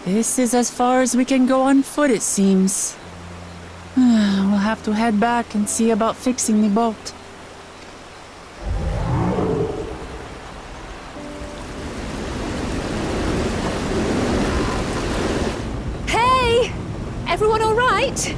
This is as far as we can go on foot, it seems. We'll have to head back and see about fixing the boat. Hey! Everyone all right?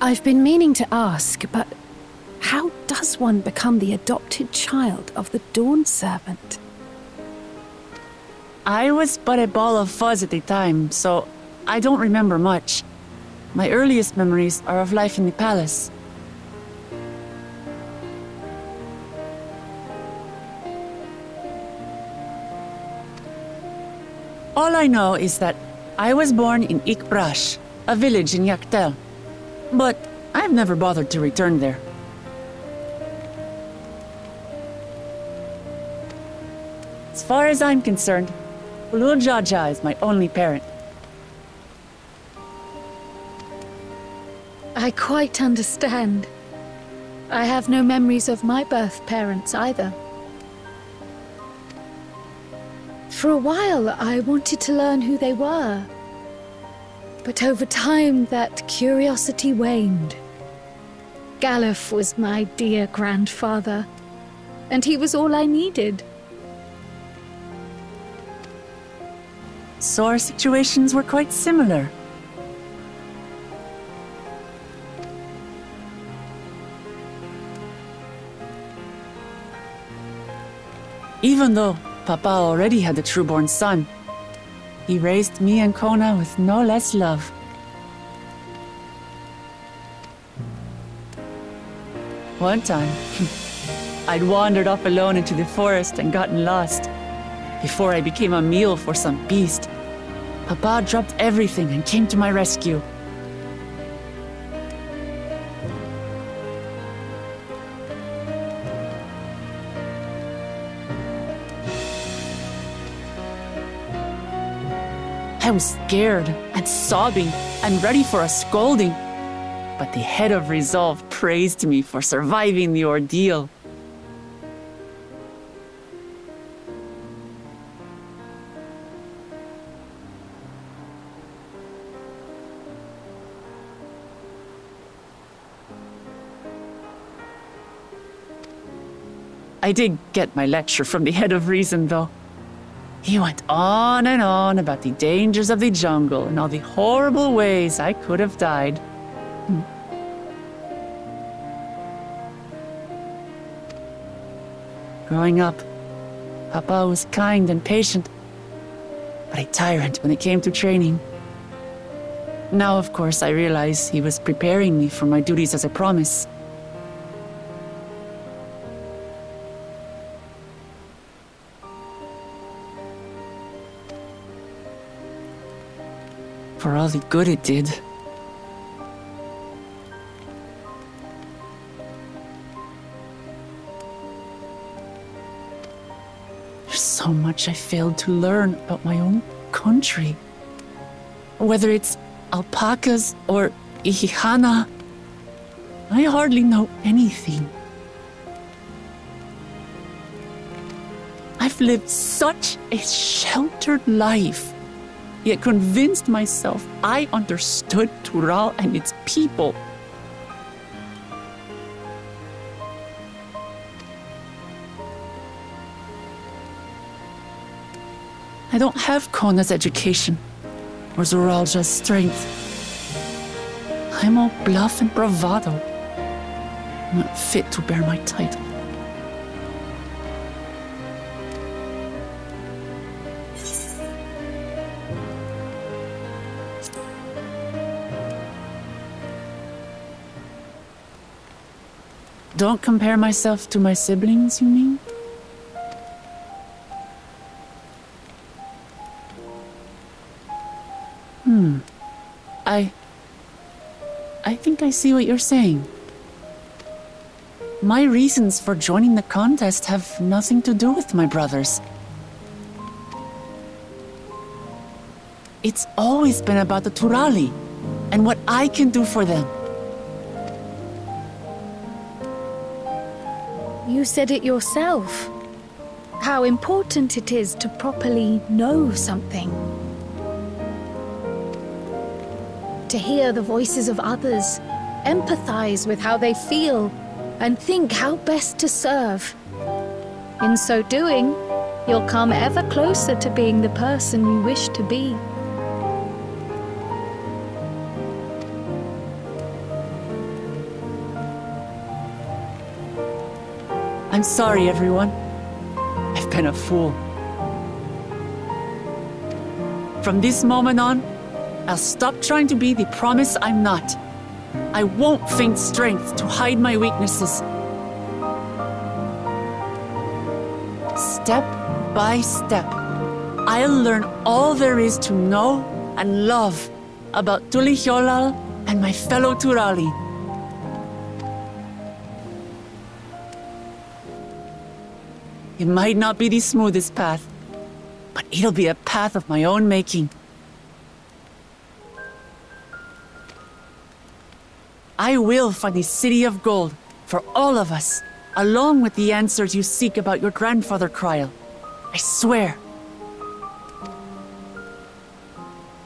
I've been meaning to ask, but how does one become the adopted child of the Dawn Servant? I was but a ball of fuzz at the time, so I don't remember much. My earliest memories are of life in the palace. All I know is that I was born in XIV, a village in Yaktel. But I've never bothered to return there. As far as I'm concerned, Ulul Jaja is my only parent. I quite understand. I have no memories of my birth parents either. For a while, I wanted to learn who they were. But over time, that curiosity waned. Galuf was my dear grandfather, and he was all I needed. So our situations were quite similar. Even though Papa already had a trueborn son, he raised me and Kona with no less love. One time, I'd wandered off alone into the forest and gotten lost. Before I became a meal for some beast, Papa dropped everything and came to my rescue. I was scared and sobbing and ready for a scolding, but the head of resolve praised me for surviving the ordeal. I did get my lecture from the head of reason, though. He went on and on about the dangers of the jungle and all the horrible ways I could have died. Growing up, Papa was kind and patient, but a tyrant when it came to training. Now, of course, I realize he was preparing me for my duties as a promise. For all the good it did. There's so much I failed to learn about my own country. Whether it's alpacas or Ihihana, I hardly know anything. I've lived such a sheltered life, yet convinced myself I understood Tural and its people. I don't have Kona's education, or Zoralja's strength. I'm all bluff and bravado, not fit to bear my title. Don't compare myself to my siblings, you mean? I think I see what you're saying. My reasons for joining the contest have nothing to do with my brothers. It's always been about the Turali and what I can do for them. You said it yourself. How important it is to properly know something. To hear the voices of others, empathize with how they feel, and think how best to serve. In so doing, you'll come ever closer to being the person you wish to be. I'm sorry, everyone. I've been a fool. From this moment on, I'll stop trying to be the promise I'm not. I won't feign strength to hide my weaknesses. Step by step, I'll learn all there is to know and love about Tulihyolal and my fellow Turali. It might not be the smoothest path, but it'll be a path of my own making. I will find the City of Gold for all of us, along with the answers you seek about your grandfather, Kryl. I swear.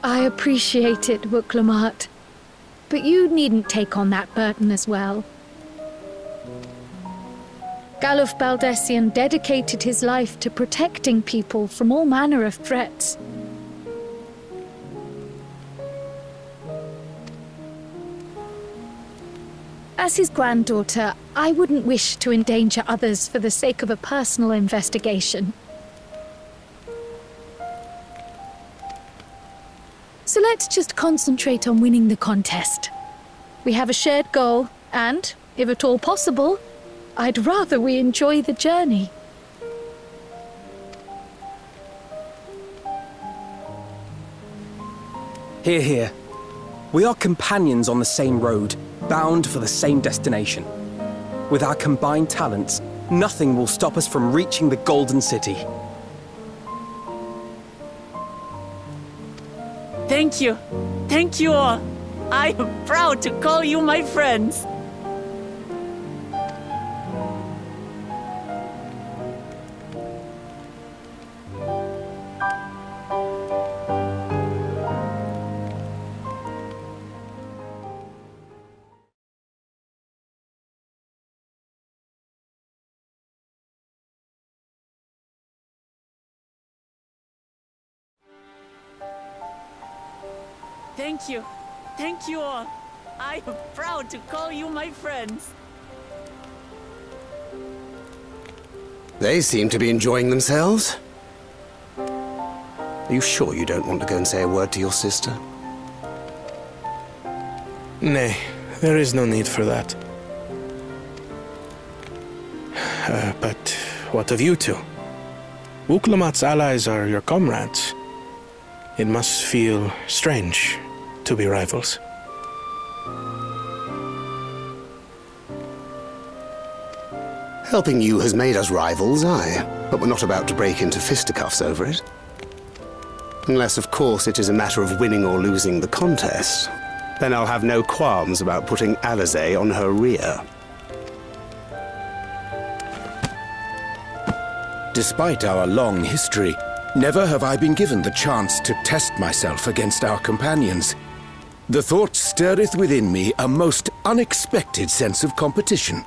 I appreciate it, Wuklamat. But you needn't take on that burden as well. Galuf Baldessian dedicated his life to protecting people from all manner of threats. As his granddaughter, I wouldn't wish to endanger others for the sake of a personal investigation. So let's just concentrate on winning the contest. We have a shared goal, and, if at all possible, I'd rather we enjoy the journey. Hear, hear. We are companions on the same road, bound for the same destination. With our combined talents, nothing will stop us from reaching the Golden City. Thank you. Thank you all. I am proud to call you my friends. Thank you. Thank you all. I am proud to call you my friends. They seem to be enjoying themselves. Are you sure you don't want to go and say a word to your sister? Nay, there is no need for that. But what of you two? Wuklamat's allies are your comrades. It must feel strange to be rivals. Helping you has made us rivals, aye, but we're not about to break into fisticuffs over it. Unless, of course, it is a matter of winning or losing the contest. Then I'll have no qualms about putting Alizé on her rear. Despite our long history, never have I been given the chance to test myself against our companions. The thought stirreth within me a most unexpected sense of competition.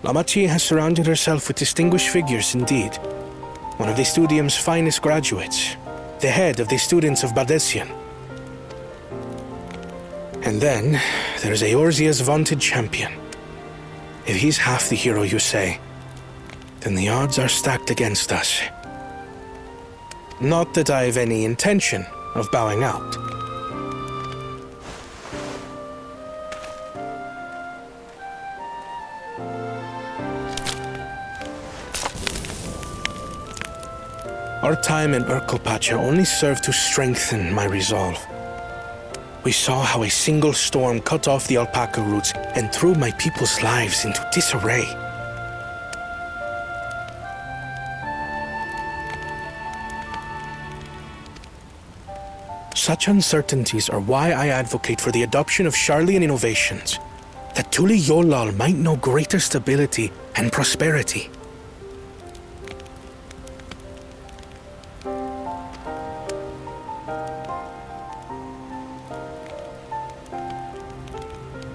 Lamachi has surrounded herself with distinguished figures indeed. One of the Studium's finest graduates, the head of the students of Bardessian. And then, there's Eorzea's vaunted champion. If he's half the hero you say, then the odds are stacked against us. Not that I have any intention of bowing out. Our time in Urkelpacha only served to strengthen my resolve. We saw how a single storm cut off the alpaca roots and threw my people's lives into disarray. Such uncertainties are why I advocate for the adoption of Sharlayan innovations, that Tuli Yolal might know greater stability and prosperity.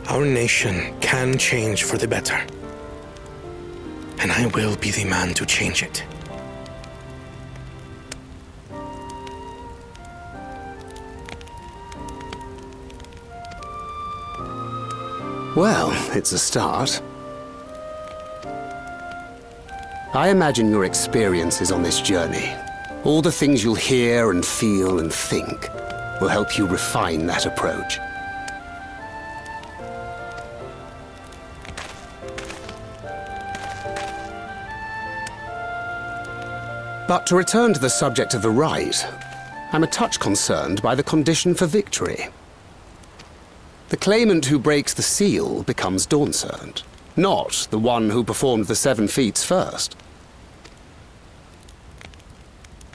Our nation can change for the better, and I will be the man to change it. Well, it's a start. I imagine your experiences on this journey, all the things you'll hear and feel and think, will help you refine that approach. But to return to the subject of the rite, I'm a touch concerned by the condition for victory. The claimant who breaks the seal becomes Dawn Servant, not the one who performed the 7 feats first.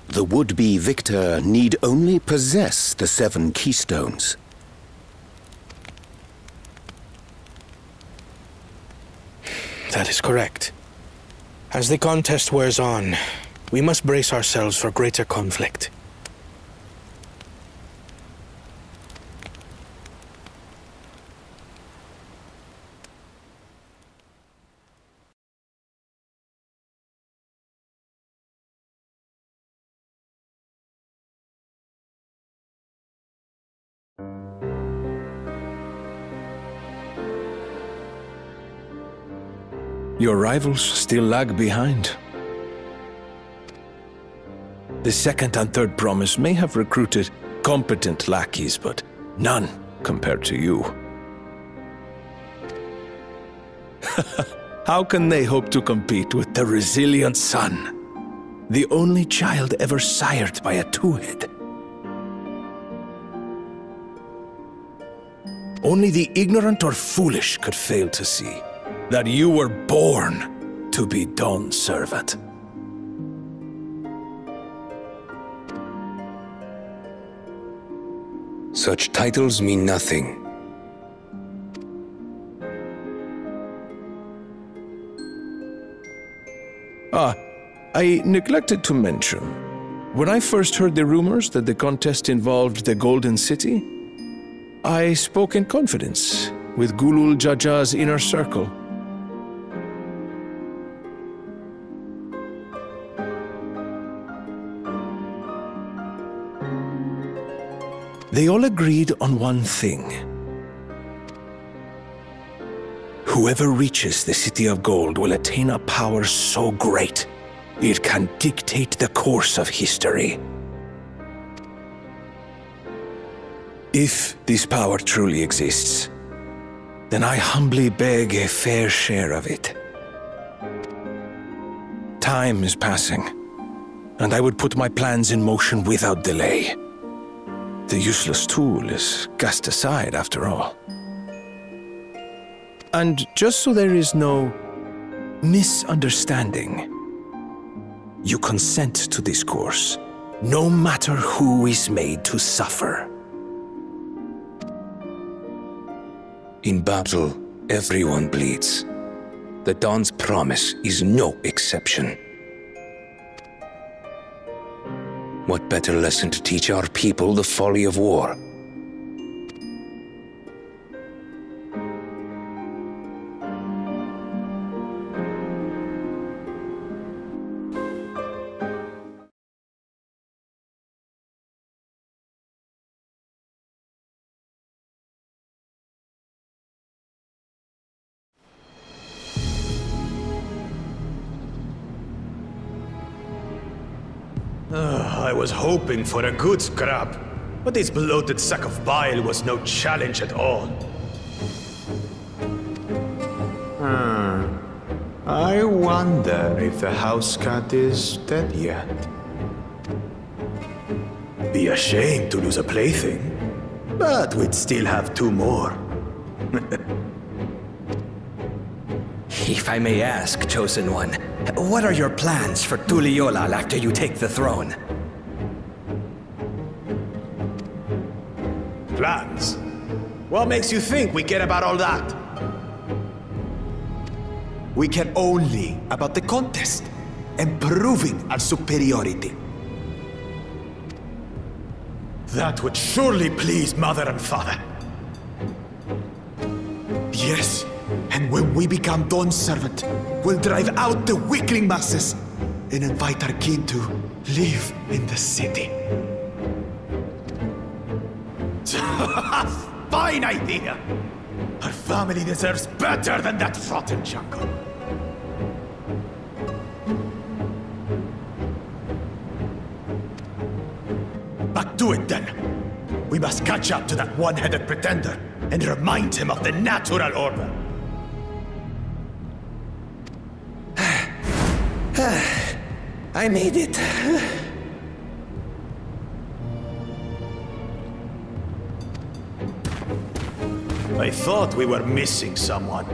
The would-be victor need only possess the 7 keystones. That is correct. As the contest wears on, we must brace ourselves for greater conflict. Your rivals still lag behind. The 2nd and 3rd promise may have recruited competent lackeys, but none compared to you. How can they hope to compete with the resilient sun, the only child ever sired by a two-head? Only the ignorant or foolish could fail to see that you were born to be Dawn Servant. Such titles mean nothing. I neglected to mention, when I first heard the rumors that the contest involved the Golden City, I spoke in confidence with Gulul Jaja's inner circle. They all agreed on one thing. Whoever reaches the City of Gold will attain a power so great, it can dictate the course of history. If this power truly exists, then I humbly beg a fair share of it. Time is passing, and I would put my plans in motion without delay. The useless tool is cast aside, after all. And just so there is no misunderstanding, you consent to this course, no matter who is made to suffer. In battle, everyone bleeds. The Dawn's promise is no exception. What better lesson to teach our people the folly of war? I was hoping for a good scrap, but this bloated sack of bile was no challenge at all. I wonder if the house cat is dead yet. Be a shame to lose a plaything, but we'd still have two more. If I may ask, Chosen One, what are your plans for Tuliyollal after you take the throne? Plans? What makes you think we care about all that? We care only about the contest and proving our superiority. That would surely please Mother and Father. Yes, and when we become Dawn's servant, we'll drive out the weakling masses and invite our kin to live in the city. Fine idea! Our family deserves better than that rotten jungle. Back to it then. We must catch up to that one-headed pretender and remind him of the natural order. I made it. I thought we were missing someone.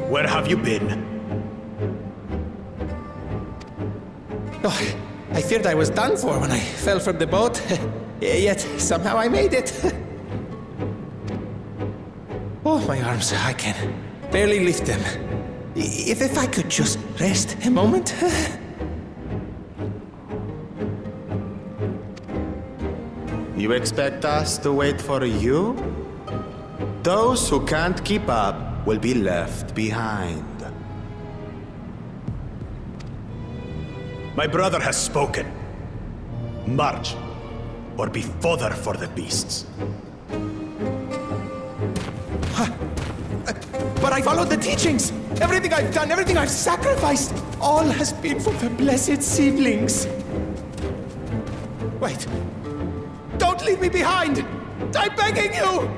Where have you been? Oh, I feared I was done for when I fell from the boat. Yet somehow I made it. Oh, my arms, I can barely lift them. If I could just rest a moment. You expect us to wait for you? Those who can't keep up will be left behind. My brother has spoken. March, or be fodder for the beasts. But I followed the teachings. Everything I've done, everything I've sacrificed, all has been for the blessed seedlings. Wait. Don't leave me behind! I'm begging you!